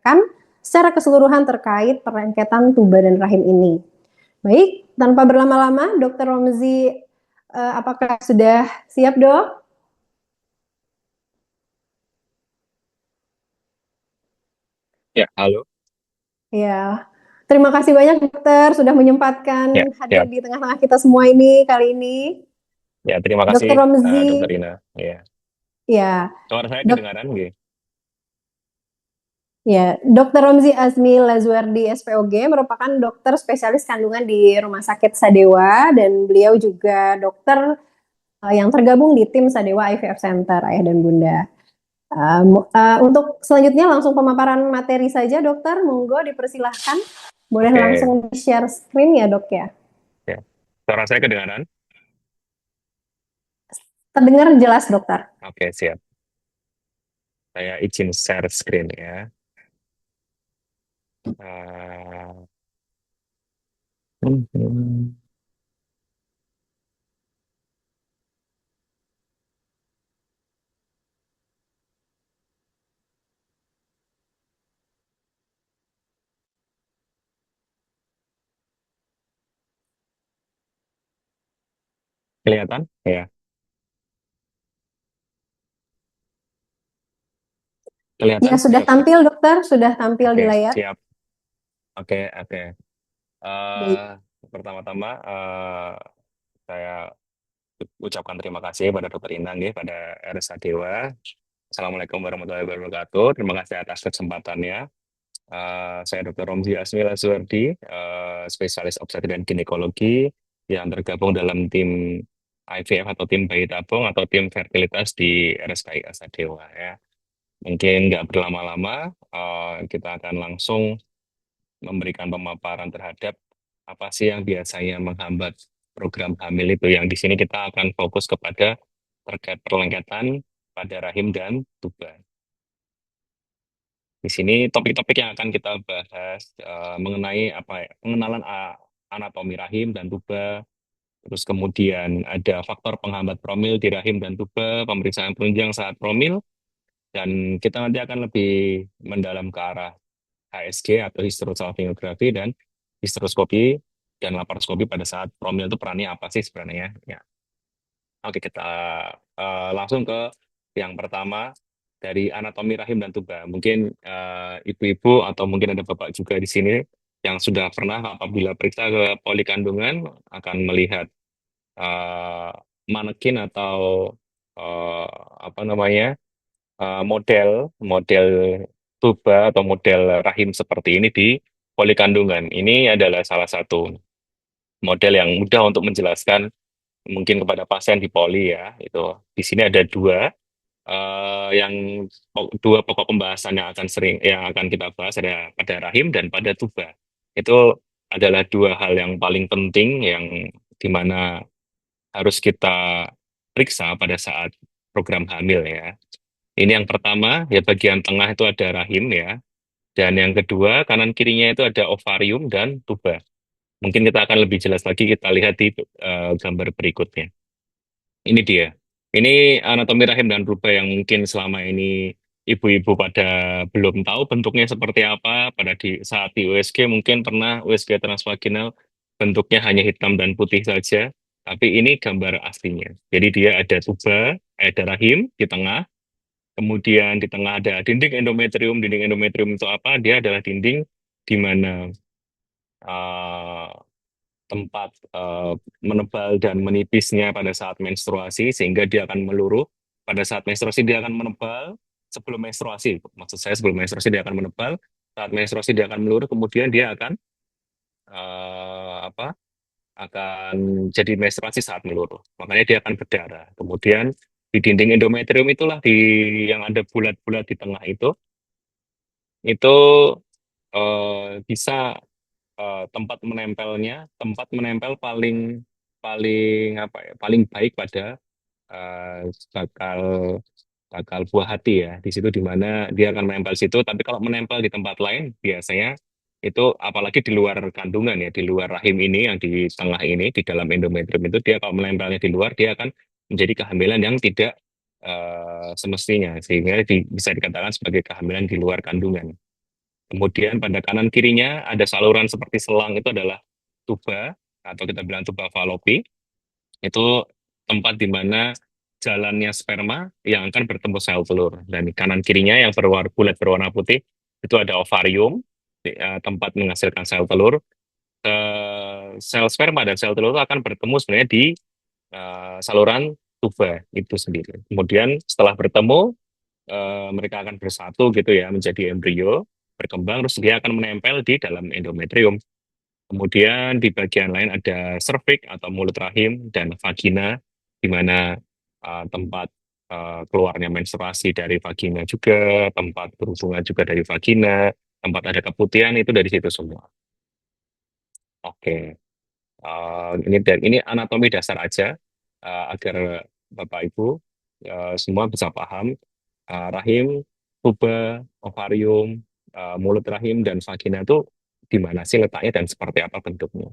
menjelaskan secara keseluruhan terkait perlengketan tuba dan rahim ini. Baik, tanpa berlama-lama, Dokter Romzi, apakah sudah siap, Dok? Ya, halo. Ya, terima kasih banyak dokter sudah menyempatkan Ya, hadir ya, di tengah-tengah kita semua ini kali ini. ya. Terima kasih, Dokter Dokter Romzi, Rina. Ya, ya, suara saya dok, kedengaran, nggih? ya, Dokter Romzi Azmi Lazuardi SPOG merupakan dokter spesialis kandungan di Rumah Sakit Sadewa dan beliau juga dokter yang tergabung di tim Sadewa IVF Center Ayah dan Bunda. Untuk selanjutnya langsung pemaparan materi saja dokter, monggo dipersilahkan. Boleh Oke, langsung share screen ya dok ya. ya. Suara saya kedengaran? Terdengar jelas dokter. Oke, siap. Saya izin share screen ya. Uh, hmm, Kelihatan? Ya, Ya, kelihatan? sudah Ya, oke. tampil dokter, sudah tampil di Oke, layar. siap. Oke, oke. Baik. Eh, Pertama-tama saya ucapkan terima kasih pada Dokter Inang, nggih, pada RSA Dewa. Assalamualaikum warahmatullahi wabarakatuh. Terima kasih atas kesempatannya. Saya Dr. Romzi Asmi Lazuardi, spesialis obstetri dan ginekologi yang tergabung dalam tim IVF atau tim bayi tabung atau tim fertilitas di RSKI Asadewa ya. Mungkin nggak berlama-lama, kita akan langsung memberikan pemaparan terhadap apa sih yang biasanya menghambat program hamil itu. Yang di sini kita akan fokus kepada terkait perlengketan pada rahim dan tuba. Di sini topik-topik yang akan kita bahas mengenai apa ya, pengenalan anatomi rahim dan tuba, terus kemudian ada faktor penghambat promil di rahim dan tuba, pemeriksaan penunjang saat promil, dan kita nanti akan lebih mendalam ke arah HSG atau hysterosalpingografi dan histeroskopi dan laparoskopi pada saat promil itu perannya apa sih sebenarnya? Ya. Oke, kita langsung ke yang pertama dari anatomi rahim dan tuba. Mungkin ibu-ibu atau mungkin ada bapak juga di sini yang sudah pernah apabila periksa ke poli kandungan akan melihat eh, manekin atau eh, apa namanya model model tuba atau model rahim seperti ini di poli kandungan. Ini adalah salah satu model yang mudah untuk menjelaskan mungkin kepada pasien di poli ya. Itu di sini ada yang dua pokok pembahasan yang akan kita bahas ada pada rahim dan pada tuba. Itu adalah dua hal yang paling penting yang dimana harus kita periksa pada saat program hamil ya. Ini yang pertama ya, bagian tengah itu ada rahim ya, dan yang kedua kanan kirinya itu ada ovarium dan tuba. Mungkin kita akan lebih jelas lagi kita lihat di gambar berikutnya. Ini dia. Ini anatomi rahim dan tuba yang mungkin selama ini ibu-ibu pada belum tahu bentuknya seperti apa. Pada saat di USG mungkin pernah USG transvaginal bentuknya hanya hitam dan putih saja. Tapi ini gambar aslinya. Jadi dia ada tuba, ada rahim di tengah. Kemudian di tengah ada dinding endometrium. Dinding endometrium itu apa? Dia adalah dinding di mana eh, tempat menebal dan menipisnya pada saat menstruasi sehingga dia akan meluruh. Pada saat menstruasi dia akan menebal, sebelum menstruasi, maksud saya sebelum menstruasi dia akan menebal, saat menstruasi dia akan meluruh, kemudian dia akan apa? Akan jadi menstruasi saat meluruh. Makanya dia akan berdarah. Kemudian di dinding endometrium itulah yang ada bulat-bulat di tengah itu bisa tempat menempel paling paling apa ya, paling baik pada eh, bakal bakal buah hati ya. Di situ di mana dia akan menempel situ. Tapi kalau menempel di tempat lain, biasanya itu apalagi di luar kandungan ya, di luar rahim ini yang di tengah ini, di dalam endometrium itu dia kalau menempelnya di luar, dia akan menjadi kehamilan yang tidak semestinya, sehingga bisa dikatakan sebagai kehamilan di luar kandungan. Kemudian pada kanan kirinya ada saluran seperti selang, itu adalah tuba atau kita bilang tuba falopi. Itu tempat di mana jalannya sperma yang akan bertemu sel telur. Dan di kanan kirinya yang bulat berwarna putih itu ada ovarium, tempat menghasilkan sel telur. Sel sperma dan sel telur itu akan bertemu sebenarnya di saluran tuba itu sendiri. Kemudian setelah bertemu, mereka akan bersatu gitu ya menjadi embrio, berkembang, terus dia akan menempel di dalam endometrium. Kemudian di bagian lain ada serviks atau mulut rahim dan vagina, di mana tempat keluarnya menstruasi dari vagina juga, tempat berhubungan juga dari vagina, tempat ada keputihan itu dari situ semua. Oke. Ini anatomi dasar aja, agar Bapak Ibu semua bisa paham rahim, tuba, ovarium, mulut rahim dan vagina itu di mana sih letaknya dan seperti apa bentuknya.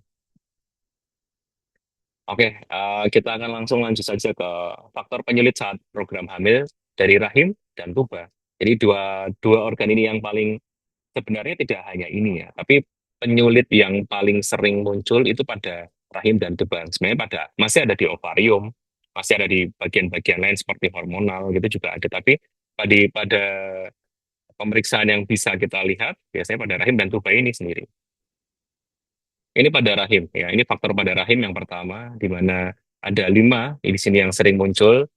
Oke, kita akan langsung lanjut saja ke faktor penyulit saat program hamil dari rahim dan tuba. Jadi dua dua organ ini yang paling, sebenarnya tidak hanya ini ya, tapi penyulit yang paling sering muncul itu pada rahim dan tuba. Sebenarnya masih ada di ovarium, masih ada di bagian-bagian lain seperti hormonal gitu juga ada. Tapi pada pemeriksaan yang bisa kita lihat biasanya pada rahim dan tuba ini sendiri. Ini pada rahim ya. Ini faktor pada rahim yang pertama, di mana ada 5 di sini yang sering muncul,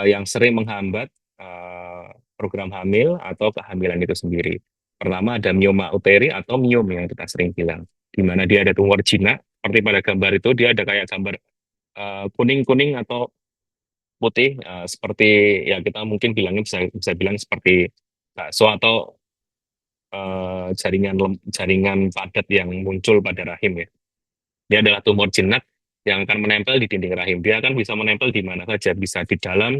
yang sering menghambat eh, program hamil atau kehamilan itu sendiri. Pertama ada mioma uteri atau miom yang kita sering bilang, di mana dia ada tumor jinak. Seperti pada gambar itu dia ada kayak gambar kuning-kuning atau putih, seperti ya kita mungkin bilangnya bisa bisa bilang seperti bakso atau jaringan padat yang muncul pada rahim ya. Dia adalah tumor jinak yang akan menempel di dinding rahim. Dia akan bisa menempel di mana saja, bisa di dalam,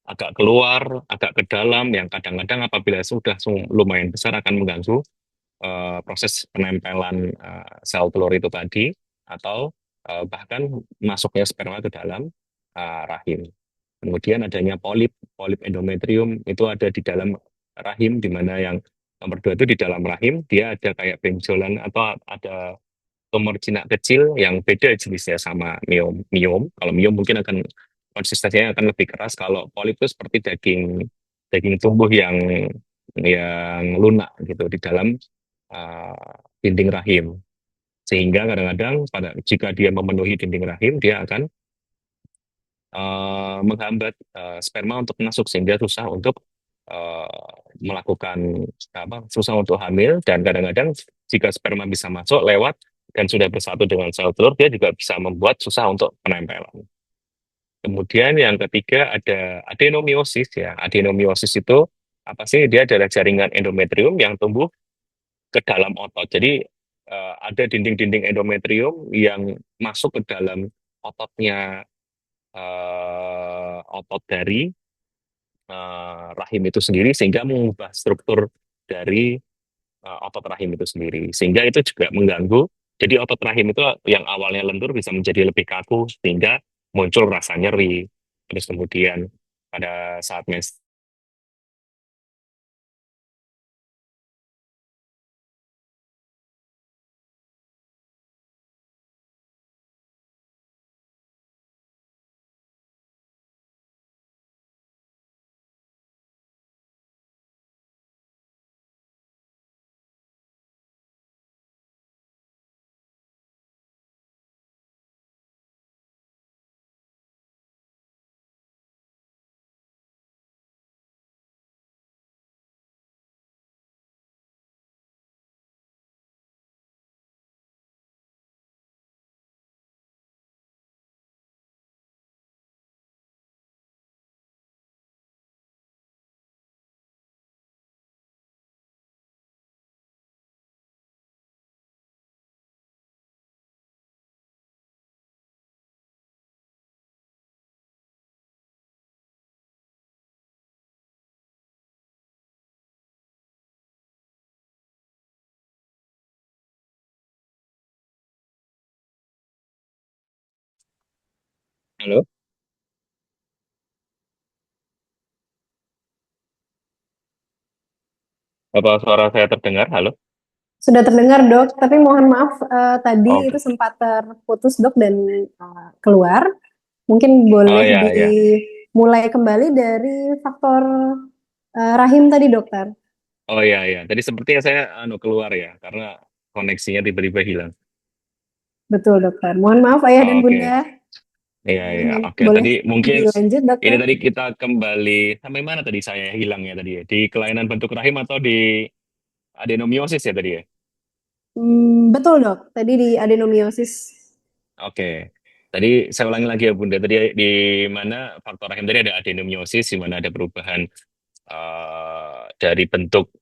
agak keluar, agak ke dalam, yang kadang-kadang apabila sudah lumayan besar akan mengganggu proses penempelan sel telur itu tadi, atau bahkan masuknya sperma ke dalam rahim. Kemudian adanya polip, polip endometrium itu ada di dalam rahim, di mana yang nomor 2 itu di dalam rahim, dia ada kayak benjolan atau ada tumor jinak kecil yang beda jenisnya sama miom. Kalau miom mungkin akan konsistensinya akan lebih keras. Kalau polip itu seperti daging daging tumbuh yang lunak gitu di dalam dinding rahim. Sehingga kadang-kadang jika dia memenuhi dinding rahim, dia akan menghambat sperma untuk masuk sehingga susah untuk melakukan susah untuk hamil, dan kadang-kadang jika sperma bisa masuk lewat dan sudah bersatu dengan sel telur, dia juga bisa membuat susah untuk penempelan. Kemudian yang ketiga ada adenomiosis ya. Adenomiosis itu apa sih? Dia adalah jaringan endometrium yang tumbuh ke dalam otot. Jadi ada dinding-dinding endometrium yang masuk ke dalam ototnya, otot dari rahim itu sendiri, sehingga mengubah struktur dari otot rahim itu sendiri, sehingga itu juga mengganggu. Jadi otot rahim itu yang awalnya lentur bisa menjadi lebih kaku, sehingga muncul rasa nyeri. Terus kemudian pada saat halo. Apa suara saya terdengar? Halo? Sudah terdengar dok, tapi mohon maaf tadi itu Oke. sempat terputus dok dan keluar. Mungkin Oh boleh ya, ya. dimulai kembali dari faktor rahim tadi dokter. Oh ya, ya. Tadi sepertinya saya keluar ya, karena koneksinya tiba-tiba hilang. Betul dokter. Mohon maaf ayah dan bunda. Oke. Iya, iya. Oke, Boleh tadi mungkin dilanjut ini dokter. tadi kita kembali sampai mana tadi saya hilangnya tadi ya? Di kelainan bentuk rahim atau di adenomiosis ya tadi ya? Betul dok. Tadi di adenomiosis. Oke. Tadi saya ulangi lagi ya Bunda. Tadi di mana faktor rahim tadi ada adenomiosis, di mana ada perubahan dari bentuk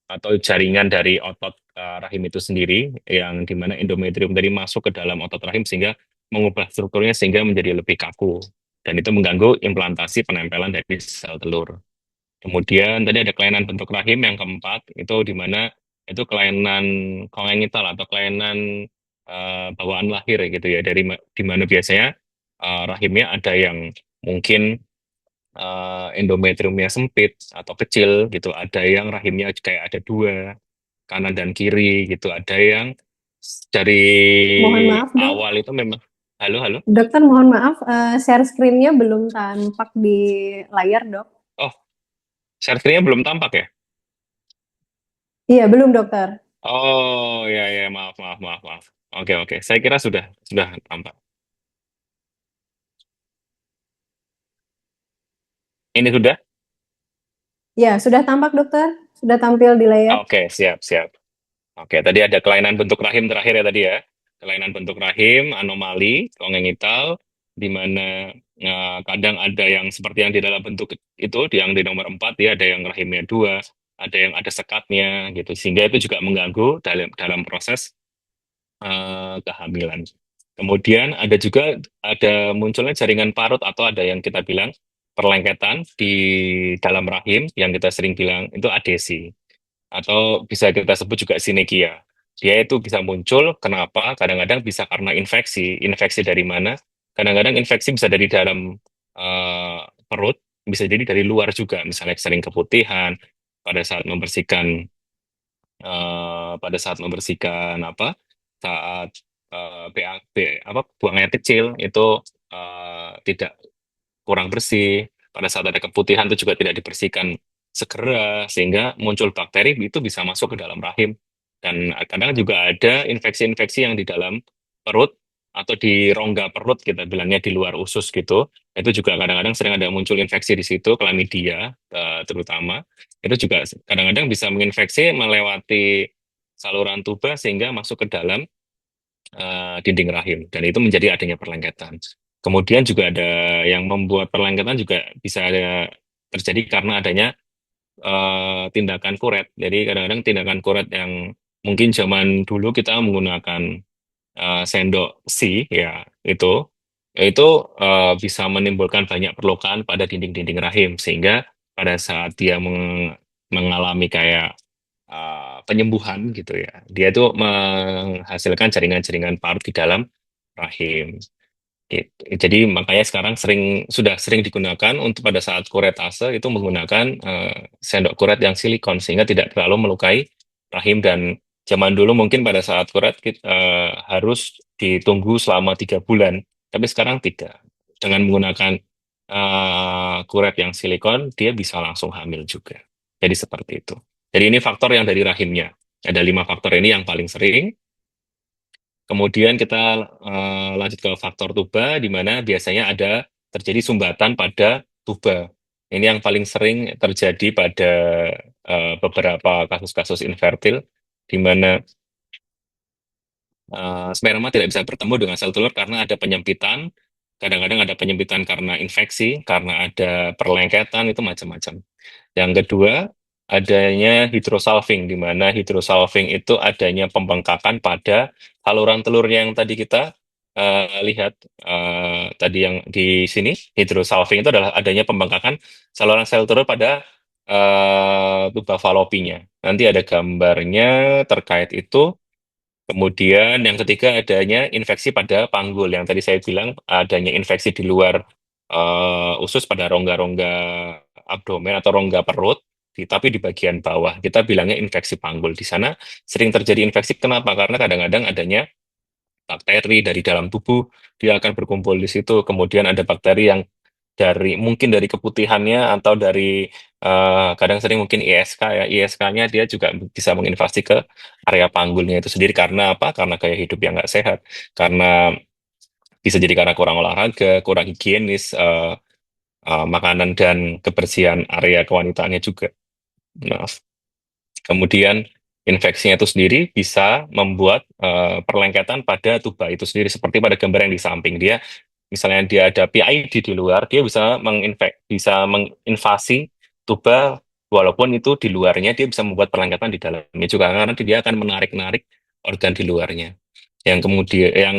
atau jaringan dari otot rahim itu sendiri, yang di mana endometrium tadi masuk ke dalam otot rahim sehingga mengubah strukturnya sehingga menjadi lebih kaku. Dan itu mengganggu implantasi penempelan dari sel telur. Kemudian tadi ada kelainan bentuk rahim yang keempat, itu di mana itu kelainan kongenital atau kelainan bawaan lahir gitu ya, dari di mana biasanya rahimnya ada yang mungkin endometriumnya sempit atau kecil gitu, ada yang rahimnya kayak ada dua, kanan dan kiri gitu, ada yang dari Mohon maaf dok. awal itu memang halo halo. Dokter mohon maaf, share screen-nya belum tampak di layar dok. Oh, share screen-nya belum tampak ya? Iya belum dokter. Oh ya ya, maaf maaf maaf maaf. Oke oke, saya kira sudah tampak. Ini sudah? Ya sudah tampak dokter. Sudah tampil di layar. Oke, siap siap. Oke, tadi ada kelainan bentuk rahim terakhir ya tadi ya. Kelainan bentuk rahim, anomali, kongenital, di mana kadang ada yang seperti yang di dalam bentuk itu, yang di nomor 4 ya, ada yang rahimnya dua, ada yang ada sekatnya gitu, sehingga itu juga mengganggu dalam proses kehamilan. Kemudian ada juga ada munculnya jaringan parut atau ada yang kita bilang perlengketan di dalam rahim yang kita sering bilang itu adesi atau bisa kita sebut juga sinekia. Dia itu bisa muncul kenapa? Kadang-kadang bisa karena infeksi. Infeksi dari mana? Kadang-kadang infeksi bisa dari dalam perut, bisa jadi dari luar juga. Misalnya sering keputihan pada saat membersihkan apa? Saat BAB apa buang air kecil itu tidak kurang bersih, pada saat ada keputihan itu juga tidak dibersihkan segera, sehingga muncul bakteri itu bisa masuk ke dalam rahim. Dan kadang juga ada infeksi-infeksi yang di dalam perut atau di rongga perut, kita bilangnya di luar usus gitu. Itu juga kadang-kadang sering ada muncul infeksi di situ, chlamydia terutama. Itu juga kadang-kadang bisa menginfeksi melewati saluran tuba sehingga masuk ke dalam dinding rahim, dan itu menjadi adanya perlengketan. Kemudian juga ada yang membuat perlengketan juga bisa terjadi karena adanya tindakan kuret. Jadi kadang-kadang tindakan kuret yang mungkin zaman dulu kita menggunakan sendok si ya itu bisa menimbulkan banyak perlukaan pada dinding-dinding rahim, sehingga pada saat dia mengalami kayak penyembuhan gitu ya, dia itu menghasilkan jaringan-jaringan parut di dalam rahim. Gitu. Jadi makanya sekarang sudah sering digunakan untuk pada saat kuretase itu menggunakan sendok kuret yang silikon sehingga tidak terlalu melukai rahim. Dan zaman dulu mungkin pada saat kuret harus ditunggu selama 3 bulan, tapi sekarang tidak. Dengan menggunakan kuret yang silikon, dia bisa langsung hamil juga. Jadi seperti itu. Jadi ini faktor yang dari rahimnya. Ada 5 faktor ini yang paling sering. Kemudian kita lanjut ke faktor tuba, di mana biasanya ada terjadi sumbatan pada tuba. Ini yang paling sering terjadi pada beberapa kasus-kasus infertil, di mana sperma tidak bisa bertemu dengan sel telur karena ada penyempitan. Kadang-kadang ada penyempitan karena infeksi, karena ada perlengketan, itu macam-macam. Yang kedua, adanya hydrosalping, di mana hydrosalping itu adanya pembengkakan pada saluran telurnya yang tadi kita lihat tadi yang di sini. Hydrosalping itu adalah adanya pembengkakan saluran sel telur pada tuba falopinya. Nanti ada gambarnya terkait itu. Kemudian yang ketiga adanya infeksi pada panggul, yang tadi saya bilang adanya infeksi di luar usus pada rongga-rongga abdomen atau rongga perut. tapi di bagian bawah kita bilangnya infeksi panggul. Di sana sering terjadi infeksi. Kenapa? Karena kadang-kadang adanya bakteri dari dalam tubuh, dia akan berkumpul di situ. Kemudian ada bakteri yang dari mungkin dari keputihannya atau dari kadang sering mungkin ISK ya. ISK-nya dia juga bisa menginvasi ke area panggulnya itu sendiri karena apa? Karena gaya hidup yang nggak sehat. Karena bisa jadi karena kurang olahraga, kurang higienis, makanan dan kebersihan area kewanitaannya juga. Nah, kemudian infeksinya itu sendiri bisa membuat perlengketan pada tuba itu sendiri seperti pada gambar yang di samping dia. Misalnya dia ada PID di luar, dia bisa menginvasi tuba walaupun itu di luarnya dia bisa membuat perlengketan di dalamnya juga karena dia akan menarik-narik organ di luarnya. Yang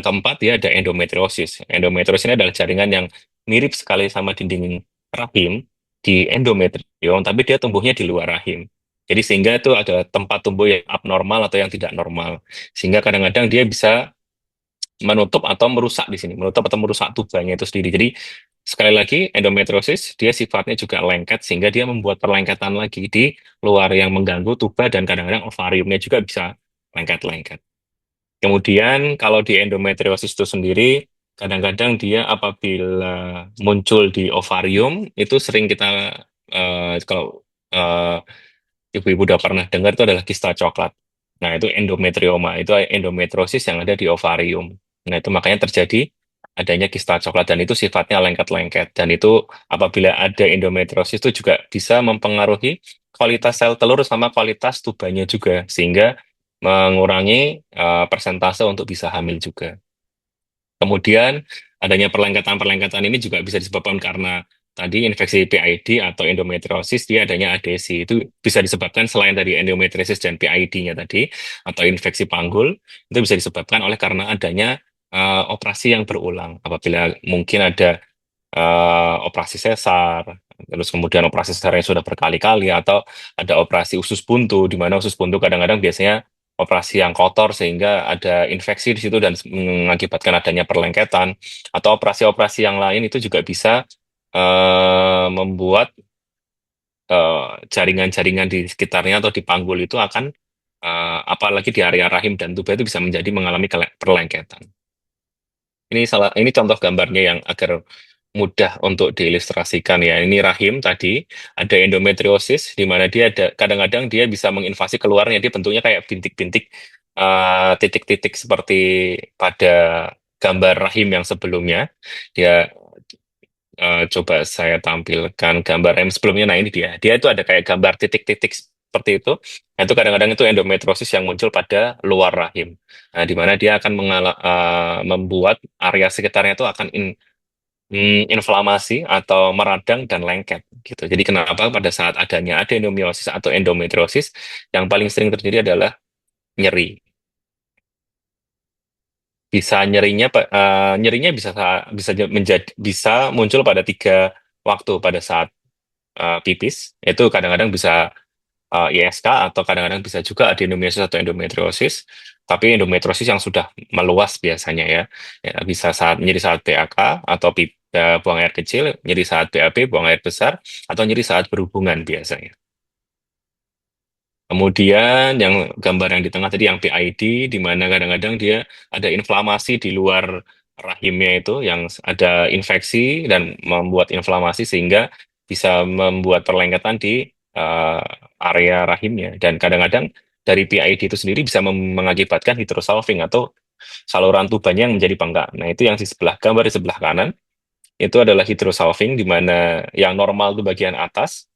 keempat dia ada endometriosis. Endometriosis ini adalah jaringan yang mirip sekali sama dinding rahim di endometrium, tapi dia tumbuhnya di luar rahim. Jadi sehingga itu ada tempat tumbuh yang abnormal atau yang tidak normal. Sehingga kadang-kadang dia bisa menutup atau merusak di sini, menutup atau merusak tubanya itu sendiri. Jadi sekali lagi endometriosis dia sifatnya juga lengket sehingga dia membuat perlengketan lagi di luar yang mengganggu tuba dan kadang-kadang ovariumnya juga bisa lengket-lengket. Kemudian kalau di endometriosis itu sendiri, kadang-kadang dia apabila muncul di ovarium, itu sering kita, kalau eh, ibu-ibu udah pernah dengar itu adalah kista coklat. Nah itu endometrioma, itu endometriosis yang ada di ovarium. Nah itu makanya terjadi adanya kista coklat dan itu sifatnya lengket-lengket. Dan itu apabila ada endometriosis itu juga bisa mempengaruhi kualitas sel telur sama kualitas tubanya juga, sehingga mengurangi persentase untuk bisa hamil juga. Kemudian adanya perlengketan-perlengketan ini juga bisa disebabkan karena tadi infeksi PID atau endometriosis dia adanya adesi. Itu bisa disebabkan selain dari endometriosis dan PID-nya tadi atau infeksi panggul, itu bisa disebabkan oleh karena adanya operasi yang berulang. Apabila mungkin ada operasi sesar, terus kemudian operasi sesar yang sudah berkali-kali, atau ada operasi usus buntu, di mana usus buntu kadang-kadang biasanya operasi yang kotor sehingga ada infeksi di situ dan mengakibatkan adanya perlengketan, atau operasi-operasi yang lain itu juga bisa membuat jaringan-jaringan di sekitarnya atau di panggul itu akan apalagi di area rahim dan tuba itu bisa menjadi mengalami perlengketan. Ini contoh gambarnya yang agar mudah untuk diilustrasikan ya. Ini rahim tadi, ada endometriosis di mana dia ada kadang-kadang dia bisa menginvasi keluarnya, dia bentuknya kayak bintik-bintik titik-titik seperti pada gambar rahim yang sebelumnya. Dia coba saya tampilkan gambar yang sebelumnya. Nah, ini dia. Dia itu ada kayak gambar titik-titik seperti itu. Nah, itu kadang-kadang itu endometriosis yang muncul pada luar rahim. Nah, di mana dia akan membuat area sekitarnya itu akan inflamasi atau meradang dan lengket gitu. Jadi kenapa pada saat adanya adenomiosis atau endometriosis yang paling sering terjadi adalah nyeri. Nyerinya bisa muncul pada 3 waktu pada saat pipis. Itu kadang-kadang bisa ISK atau kadang-kadang bisa juga adenomiosis atau endometriosis. Tapi endometriosis yang sudah meluas biasanya ya. Ya, bisa nyeri saat PAK atau buang air kecil, nyeri saat BAB, buang air besar, atau nyeri saat berhubungan biasanya. Kemudian yang gambar yang di tengah tadi yang PID, di mana kadang-kadang dia ada inflamasi di luar rahimnya itu, yang ada infeksi dan membuat inflamasi sehingga bisa membuat perlengketan di eh, area rahimnya. Dan kadang-kadang dari PID itu sendiri bisa mengakibatkan hydrosalping atau saluran tubanya yang menjadi bengkak. Nah itu yang di sebelah gambar di sebelah kanan itu adalah hydrosalping di mana yang normal itu bagian atas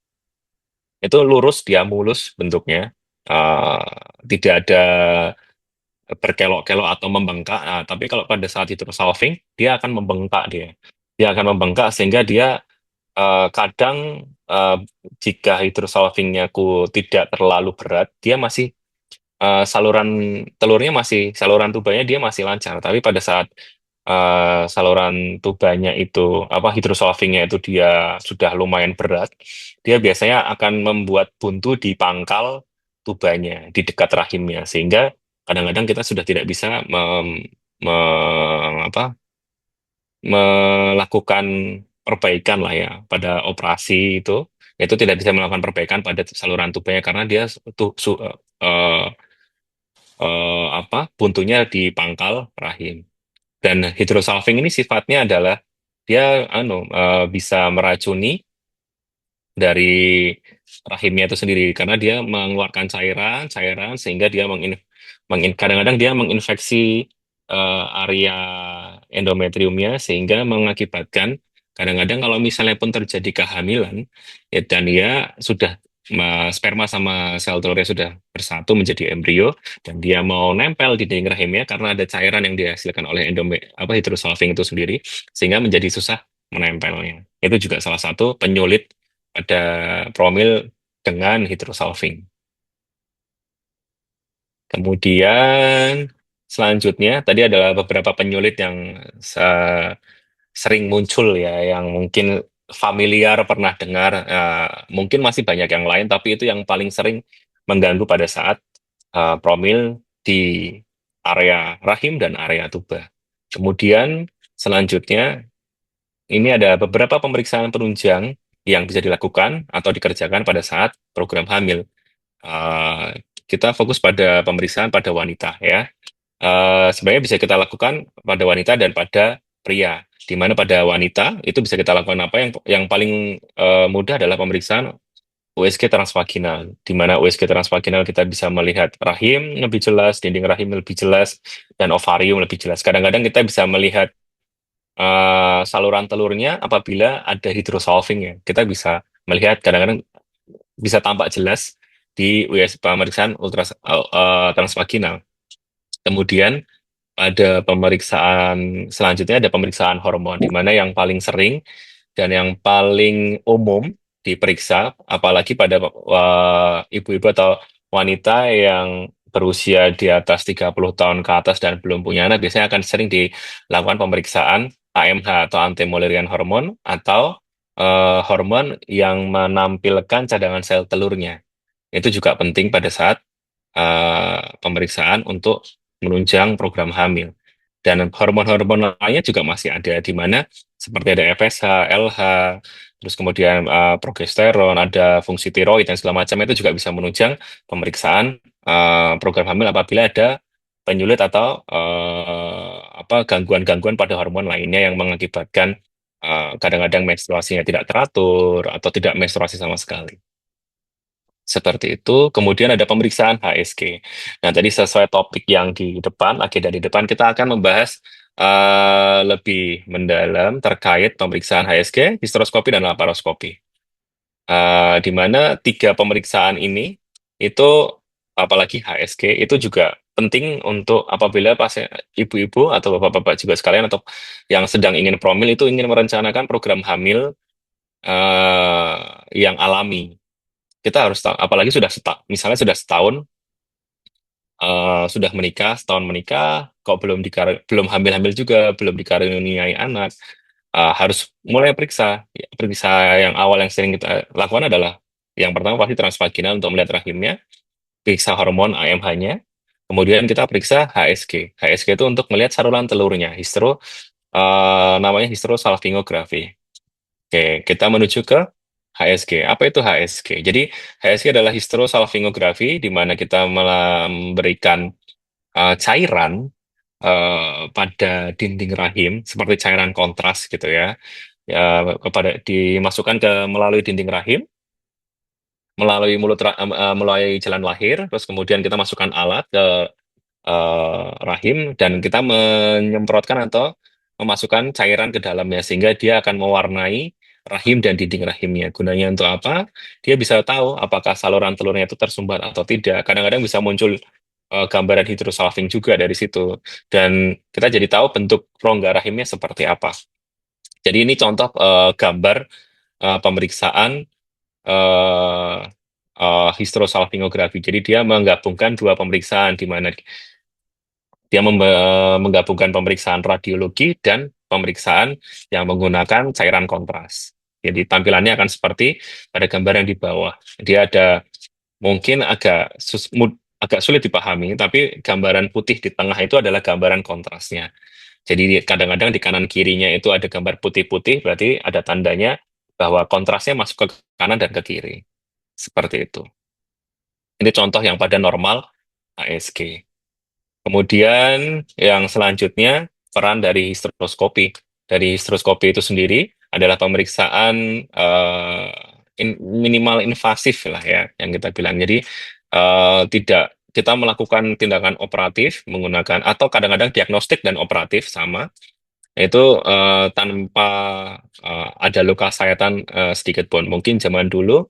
itu lurus, dia mulus bentuknya. Eh, Tidak ada berkelok-kelok atau membengkak. Nah, tapi kalau pada saat itu solving, dia akan membengkak dia. Dia akan membengkak sehingga dia kadang eh, jika hydrosolvingnya ku tidak terlalu berat, dia masih saluran telurnya masih saluran tubanya dia masih lancar. Tapi pada saat saluran tubanya itu apa hidrosolvingnya itu dia sudah lumayan berat, dia biasanya akan membuat buntu di pangkal tubanya di dekat rahimnya sehingga kadang-kadang kita sudah tidak bisa melakukan perbaikan lah ya pada operasi itu itu tidak bisa melakukan perbaikan pada saluran tubanya karena dia tuh eh, buntunya di pangkal rahim. Dan hidrosalving ini sifatnya adalah dia bisa meracuni dari rahimnya itu sendiri karena dia mengeluarkan cairan sehingga dia kadang-kadang dia menginfeksi area endometriumnya sehingga mengakibatkan kadang-kadang kalau misalnya pun terjadi kehamilan ya, dan dia sudah sperma sama sel telurnya sudah bersatu menjadi embrio dan dia mau nempel di dinding rahimnya karena ada cairan yang dihasilkan oleh hidrosalving itu sendiri sehingga menjadi susah menempelnya. Itu juga salah satu penyulit pada promil dengan hydrosolving. Kemudian selanjutnya tadi adalah beberapa penyulit yang sering muncul ya, yang mungkin familiar pernah dengar. Mungkin masih banyak yang lain, tapi itu yang paling sering mengganggu pada saat promil di area rahim dan area tuba. Kemudian selanjutnya ini ada beberapa pemeriksaan penunjang yang bisa dilakukan atau dikerjakan pada saat program hamil. Uh, kita fokus pada pemeriksaan pada wanita ya. Sebenarnya bisa kita lakukan pada wanita dan pada pria. Di mana pada wanita itu bisa kita lakukan apa yang paling mudah adalah pemeriksaan USG transvaginal. Di mana USG transvaginal kita bisa melihat rahim lebih jelas, dinding rahim lebih jelas, dan ovarium lebih jelas. Kadang-kadang kita bisa melihat saluran telurnya apabila ada hydrosolving ya. Kita bisa melihat kadang-kadang bisa tampak jelas di pemeriksaan transvaginal. Kemudian ada pemeriksaan selanjutnya ada pemeriksaan hormon di mana yang paling sering dan yang paling umum diperiksa apalagi pada ibu-ibu atau wanita yang berusia di atas 30 tahun ke atas dan belum punya anak biasanya akan sering dilakukan pemeriksaan AMH atau anti Mullerian hormon atau hormon yang menampilkan cadangan sel telurnya. Itu juga penting pada saat pemeriksaan untuk menunjang program hamil. Dan hormon-hormon lainnya juga masih ada, di mana seperti ada FSH, LH, terus kemudian progesteron, ada fungsi tiroid dan segala macam itu juga bisa menunjang pemeriksaan program hamil apabila ada penyulit atau gangguan-gangguan pada hormon lainnya yang mengakibatkan kadang-kadang menstruasinya tidak teratur atau tidak menstruasi sama sekali. Seperti itu. Kemudian ada pemeriksaan HSG. Nah, tadi sesuai topik yang di depan, agenda di depan, kita akan membahas lebih mendalam terkait pemeriksaan HSG, histeroskopi, dan laparoskopi. Di mana tiga pemeriksaan ini, itu apalagi HSG, itu juga penting untuk apabila pasien ibu-ibu atau bapak-bapak juga sekalian atau yang sedang ingin promil itu ingin merencanakan program hamil eh, yang alami kita harus tahu, apalagi misalnya sudah setahun sudah menikah, setahun menikah, kok belum hamil-hamil juga, belum dikaruniai anak, harus mulai periksa. Ya, periksa yang awal yang sering kita lakukan adalah yang pertama pasti transvaginal untuk melihat rahimnya, periksa hormon AMH-nya, kemudian kita periksa HSG. HSG itu untuk melihat saluran telurnya, namanya hysterosalpingografi. Oke, kita menuju ke HSG. Apa itu HSG? Jadi HSG adalah hysterosalpingografi di mana kita memberikan cairan pada dinding rahim seperti cairan kontras gitu ya. Dimasukkan melalui dinding rahim, melalui jalan lahir, terus kemudian kita masukkan alat ke rahim dan kita menyemprotkan atau memasukkan cairan ke dalamnya sehingga dia akan mewarnai rahim dan dinding rahimnya. Gunanya untuk apa? Dia bisa tahu apakah saluran telurnya itu tersumbat atau tidak. Kadang-kadang bisa muncul gambaran hidrosalving juga dari situ. Dan kita jadi tahu bentuk rongga rahimnya seperti apa. Jadi ini contoh gambar pemeriksaan eh hysterosalpingografi. Jadi dia menggabungkan dua pemeriksaan di mana dia menggabungkan pemeriksaan radiologi dan pemeriksaan yang menggunakan cairan kontras. Jadi tampilannya akan seperti pada gambar yang di bawah. Dia ada mungkin agak sulit dipahami, tapi gambaran putih di tengah itu adalah gambaran kontrasnya. Jadi kadang-kadang di kanan kirinya itu ada gambar putih-putih, berarti ada tandanya bahwa kontrasnya masuk ke kanan dan ke kiri. Seperti itu. Ini contoh yang pada normal ASG. Kemudian yang selanjutnya peran dari histeroskopi. Dari histeroskopi itu sendiri adalah pemeriksaan minimal invasif lah ya yang kita bilang. Jadi tidak kita melakukan tindakan operatif menggunakan atau kadang-kadang diagnostik dan operatif sama itu tanpa ada luka sayatan sedikit pun. Mungkin zaman dulu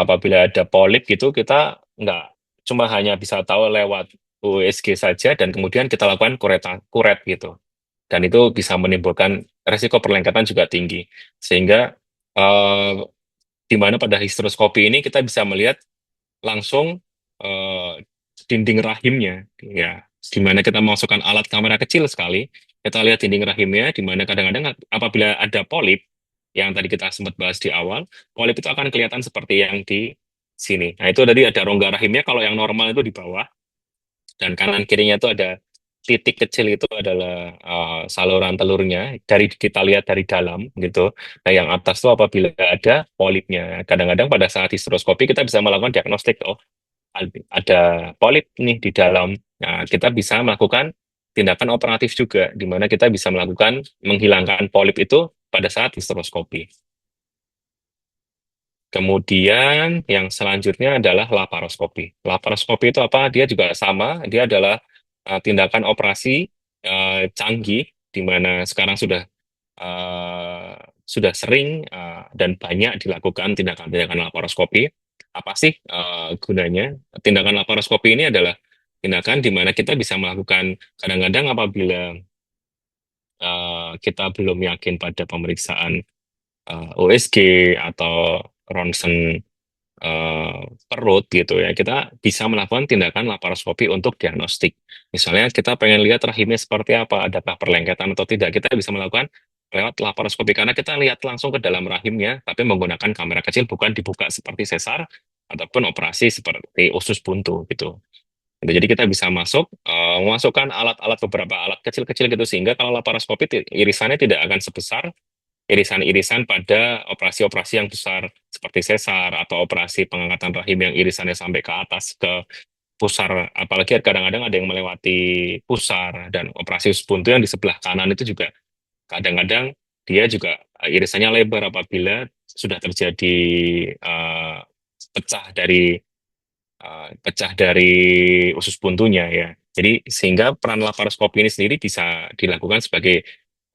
apabila ada polip gitu kita nggak cuma hanya bisa tahu lewat USG saja dan kemudian kita lakukan kuret gitu. Dan itu bisa menimbulkan resiko perlengketan juga tinggi. Sehingga eh, di mana pada histeroskopi ini kita bisa melihat langsung eh, dinding rahimnya, ya, di mana kita memasukkan alat kamera kecil sekali, kita lihat dinding rahimnya, di mana kadang-kadang apabila ada polip, yang tadi kita sempat bahas di awal, polip itu akan kelihatan seperti yang di sini. Nah, itu tadi ada rongga rahimnya, kalau yang normal itu di bawah, dan kanan kirinya itu ada titik kecil itu adalah saluran telurnya dari kita lihat dari dalam gitu. Nah, yang atas itu apabila ada polipnya. Kadang-kadang pada saat histeroskopi kita bisa melakukan diagnostik, oh ada polip nih di dalam. Nah, kita bisa melakukan tindakan operatif juga di mana kita bisa melakukan menghilangkan polip itu pada saat histeroskopi. Kemudian yang selanjutnya adalah laparoskopi. Laparoskopi itu apa? Dia juga sama, dia adalah tindakan operasi canggih di mana sekarang sudah sering dan banyak dilakukan tindakan-tindakan laparoskopi. Apa sih gunanya? Tindakan laparoskopi ini adalah tindakan di mana kita bisa melakukan kadang-kadang apabila kita belum yakin pada pemeriksaan USG atau ronsen perut gitu ya, kita bisa melakukan tindakan laparoskopi untuk diagnostik. Misalnya kita pengen lihat rahimnya seperti apa, adakah perlengketan atau tidak, kita bisa melakukan lewat laparoskopi karena kita lihat langsung ke dalam rahimnya, tapi menggunakan kamera kecil, bukan dibuka seperti sesar ataupun operasi seperti usus buntu gitu. Jadi kita bisa memasukkan alat-alat beberapa alat kecil-kecil gitu sehingga kalau laparoskopi irisannya tidak akan sebesar irisan-irisan pada operasi-operasi yang besar seperti sesar atau operasi pengangkatan rahim yang irisannya sampai ke atas ke pusar, apalagi kadang-kadang ada yang melewati pusar dan operasi usus buntu yang di sebelah kanan itu juga kadang-kadang dia juga irisannya lebar apabila sudah terjadi eh, pecah dari pecah dari usus buntunya ya. Jadi sehingga peran laparoskopi ini sendiri bisa dilakukan sebagai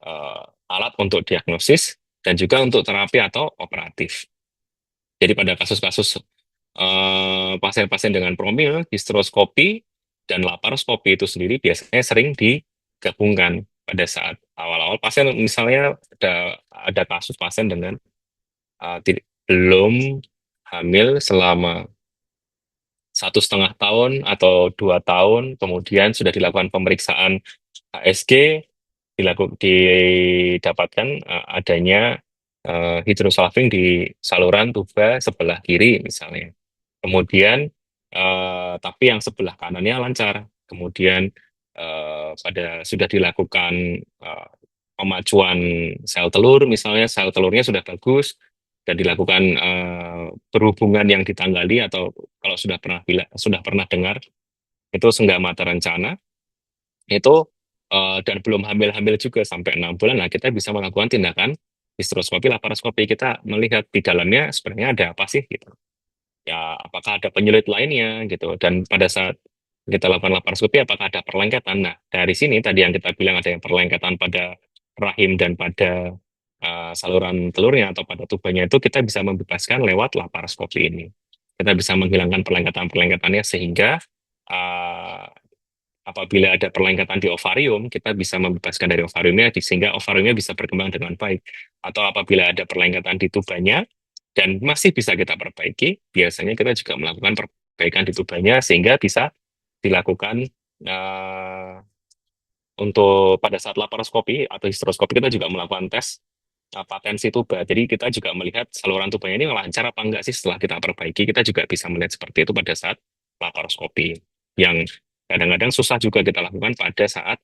eh, alat untuk diagnosis dan juga untuk terapi atau operatif. Jadi pada kasus-kasus pasien-pasien dengan promil, histeroskopi dan laparoskopi itu sendiri biasanya sering digabungkan pada saat awal-awal pasien misalnya ada kasus pasien dengan belum hamil selama 1,5 tahun atau 2 tahun, kemudian sudah dilakukan pemeriksaan HSG, didapatkan adanya hidrosalping di saluran tuba sebelah kiri misalnya. Kemudian, tapi yang sebelah kanannya lancar. Kemudian pada sudah dilakukan eh, pemacuan sel telur, misalnya sel telurnya sudah bagus dan dilakukan berhubungan yang ditanggali atau kalau sudah pernah dengar itu senggama mata rencana itu dan belum hamil-hamil juga sampai 6 bulan, nah kita bisa melakukan tindakan histeroskopi, laparoskopi kita melihat di dalamnya sebenarnya ada apa sih gitu. Ya, apakah ada penyulit lainnya gitu. Dan pada saat kita lakukan laparoskopi, apakah ada perlengketan? Nah, dari sini tadi yang kita bilang ada yang perlengketan pada rahim dan pada saluran telurnya atau pada tubanya itu kita bisa membebaskan lewat laparoskopi ini. Kita bisa menghilangkan perlengketan-perlengketannya sehingga uh, apabila ada perlengketan di ovarium, kita bisa membebaskan dari ovariumnya sehingga ovariumnya bisa berkembang dengan baik. Atau apabila ada perlengketan di tubanya dan masih bisa kita perbaiki, biasanya kita juga melakukan perbaikan di tubanya sehingga bisa dilakukan eh, untuk pada saat laparoskopi atau histeroskopi kita juga melakukan tes patensi tuba. Jadi kita juga melihat saluran tubanya ini lancar apa enggak sih setelah kita perbaiki. Kita juga bisa melihat seperti itu pada saat laparoskopi. Yang kadang-kadang susah juga kita lakukan pada saat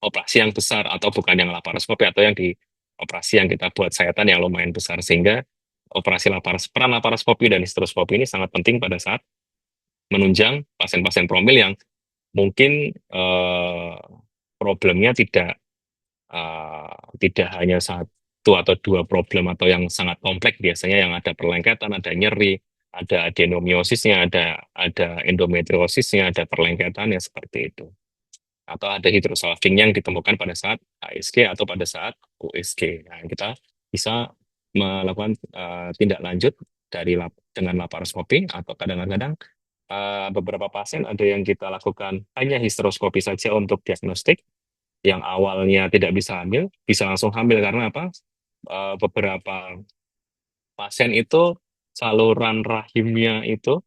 operasi yang besar atau bukan yang laparoskopi atau yang di operasi yang kita buat sayatan yang lumayan besar, sehingga peran laparoskopi dan histeroskopi ini sangat penting pada saat menunjang pasien-pasien promil yang mungkin problemnya tidak hanya satu atau dua problem atau yang sangat kompleks, biasanya yang ada perlengketan, ada nyeri, ada adenomiosisnya, ada endometriosisnya, ada perlengketannya seperti itu. Atau ada hidrosalping yang ditemukan pada saat ASG atau pada saat USG. Nah, kita bisa melakukan tindak lanjut dengan laparoskopi, atau kadang-kadang beberapa pasien ada yang kita lakukan hanya histeroskopi saja untuk diagnostik, yang awalnya tidak bisa hamil, bisa langsung hamil karena apa? Beberapa pasien itu saluran rahimnya itu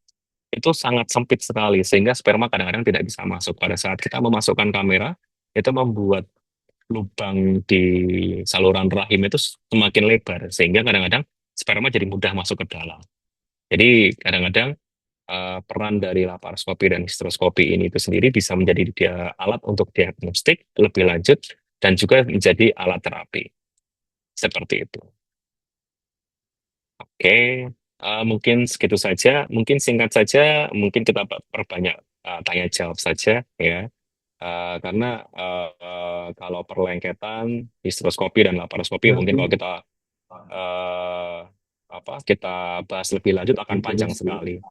sangat sempit sekali, sehingga sperma kadang-kadang tidak bisa masuk. Pada saat kita memasukkan kamera, itu membuat lubang di saluran rahim itu semakin lebar, sehingga kadang-kadang sperma jadi mudah masuk ke dalam. Jadi kadang-kadang peran dari laparoskopi dan histeroskopi ini itu sendiri bisa menjadi alat untuk diagnostik lebih lanjut dan juga menjadi alat terapi. Seperti itu. Oke, mungkin segitu saja. Mungkin singkat saja, mungkin kita perbanyak tanya jawab saja ya. Karena kalau perlengketan, histeroskopi dan laparoskopi mungkin kalau kita bahas lebih lanjut akan panjang sekali.